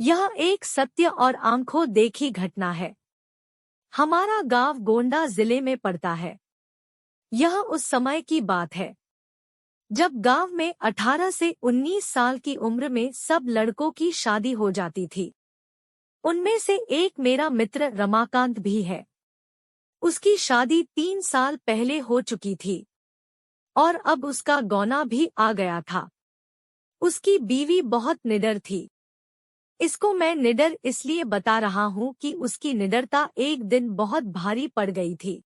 यह एक सत्य और आंखों देखी घटना है। हमारा गांव गोंडा जिले में पड़ता है। यह उस समय की बात है जब गांव में 18 से 19 साल की उम्र में सब लड़कों की शादी हो जाती थी। उनमें से एक मेरा मित्र रमाकांत भी है। उसकी शादी 3 साल पहले हो चुकी थी और अब उसका गौना भी आ गया था। उसकी बीवी बहुत निडर थी। इसको मैं निडर इसलिए बता रहा हूँ कि उसकी निडरता एक दिन बहुत भारी पड़ गई थी।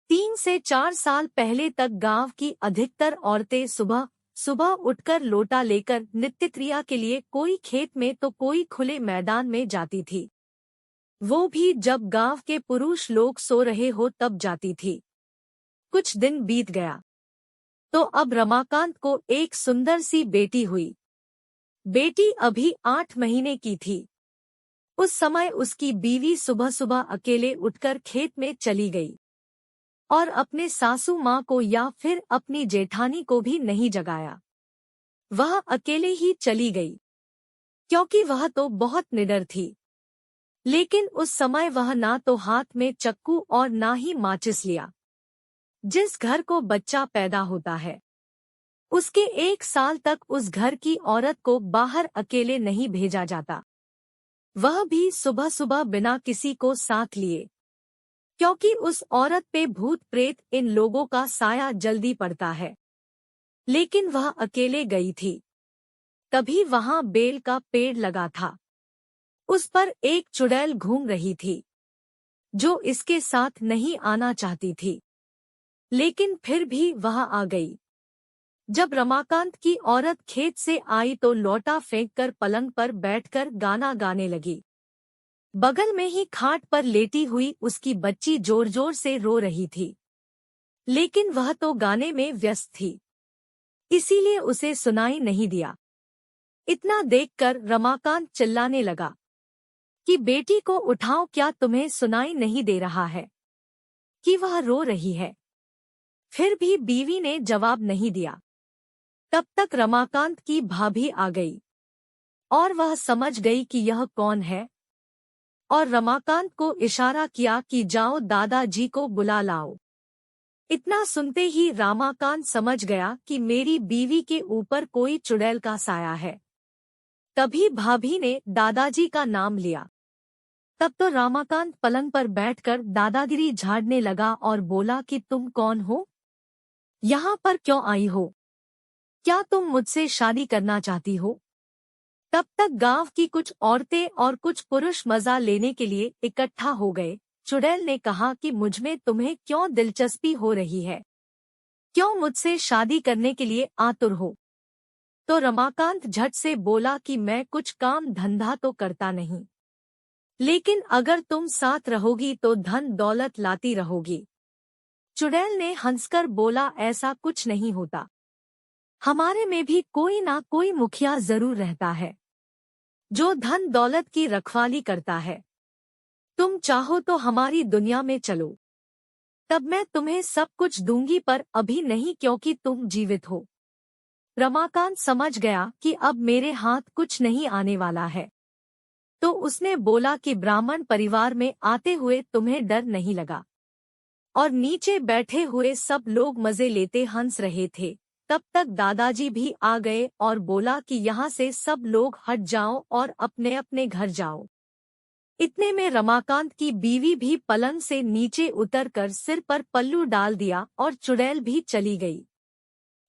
3 से 4 साल पहले तक गांव की अधिकतर औरतें सुबह सुबह उठकर लोटा लेकर नित्य क्रिया के लिए कोई खेत में तो कोई खुले मैदान में जाती थी। वो भी जब गांव के पुरुष लोग सो रहे हो तब जाती थी। कुछ दिन बीत गया तो अब रमाकांत को एक सुंदर सी बेटी हुई। बेटी अभी 8 महीने की थी। उस समय उसकी बीवी सुबह सुबह अकेले उठकर खेत में चली गई और अपने सासू माँ को या फिर अपनी जेठानी को भी नहीं जगाया। वह अकेले ही चली गई क्योंकि वह तो बहुत निडर थी। लेकिन उस समय वह ना तो हाथ में चक्कू और ना ही माचिस लिया। जिस घर को बच्चा पैदा होता है उसके 1 साल तक उस घर की औरत को बाहर अकेले नहीं भेजा जाता, वह भी सुबह सुबह बिना किसी को साथ लिए, क्योंकि उस औरत पे भूत प्रेत इन लोगों का साया जल्दी पड़ता है। लेकिन वह अकेले गई थी। तभी वहां बेल का पेड़ लगा था। उस पर एक चुड़ैल घूम रही थी जो इसके साथ नहीं आना चाहती थी, लेकिन फिर भी वह आ गई। जब रमाकांत की औरत खेत से आई तो लौटा फेंककर पलंग पर बैठकर गाना गाने लगी। बगल में ही खाट पर लेटी हुई उसकी बच्ची जोर जोर से रो रही थी, लेकिन वह तो गाने में व्यस्त थी, इसीलिए उसे सुनाई नहीं दिया। इतना देखकर रमाकांत चिल्लाने लगा कि बेटी को उठाओ, क्या तुम्हें सुनाई नहीं दे रहा है कि वह रो रही है? फिर भी बीवी ने जवाब नहीं दिया। तब तक रमाकांत की भाभी आ गई और वह समझ गई कि यह कौन है और रमाकांत को इशारा किया कि जाओ दादाजी को बुला लाओ। इतना सुनते ही रमाकांत समझ गया कि मेरी बीवी के ऊपर कोई चुड़ैल का साया है। तभी भाभी ने दादाजी का नाम लिया। तब तो रमाकांत पलंग पर बैठकर दादागिरी झाड़ने लगा और बोला कि तुम कौन हो? यहाँ पर क्यों आई हो? क्या तुम मुझसे शादी करना चाहती हो? तब तक गांव की कुछ औरतें और कुछ पुरुष मजा लेने के लिए इकट्ठा हो गए। चुड़ैल ने कहा कि मुझमें तुम्हें क्यों दिलचस्पी हो रही है? क्यों मुझसे शादी करने के लिए आतुर हो? तो रमाकांत झट से बोला कि मैं कुछ काम धंधा तो करता नहीं, लेकिन अगर तुम साथ रहोगी तो धन दौलत लाती रहोगी। चुड़ैल ने हंसकर बोला, ऐसा कुछ नहीं होता। हमारे में भी कोई ना कोई मुखिया जरूर रहता है जो धन दौलत की रखवाली करता है। तुम चाहो तो हमारी दुनिया में चलो, तब मैं तुम्हें सब कुछ दूंगी, पर अभी नहीं क्योंकि तुम जीवित हो। रमाकांत समझ गया कि अब मेरे हाथ कुछ नहीं आने वाला है, तो उसने बोला कि ब्राह्मण परिवार में आते हुए तुम्हें डर नहीं लगा? और नीचे बैठे हुए सब लोग मजे लेते हंस रहे थे। तब तक दादाजी भी आ गए और बोला कि यहाँ से सब लोग हट जाओ और अपने अपने घर जाओ। इतने में रमाकांत की बीवी भी पलंग से नीचे उतरकर सिर पर पल्लू डाल दिया और चुड़ैल भी चली गई।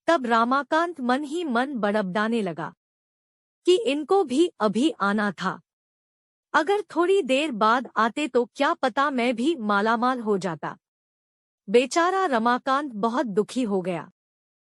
तब रमाकांत मन ही मन बड़बड़ाने लगा कि इनको भी अभी आना था। अगर थोड़ी देर बाद आते तो क्या पता मैं भी मालामाल हो जाता। बेचारा रमाकांत बहुत दुखी हो गया।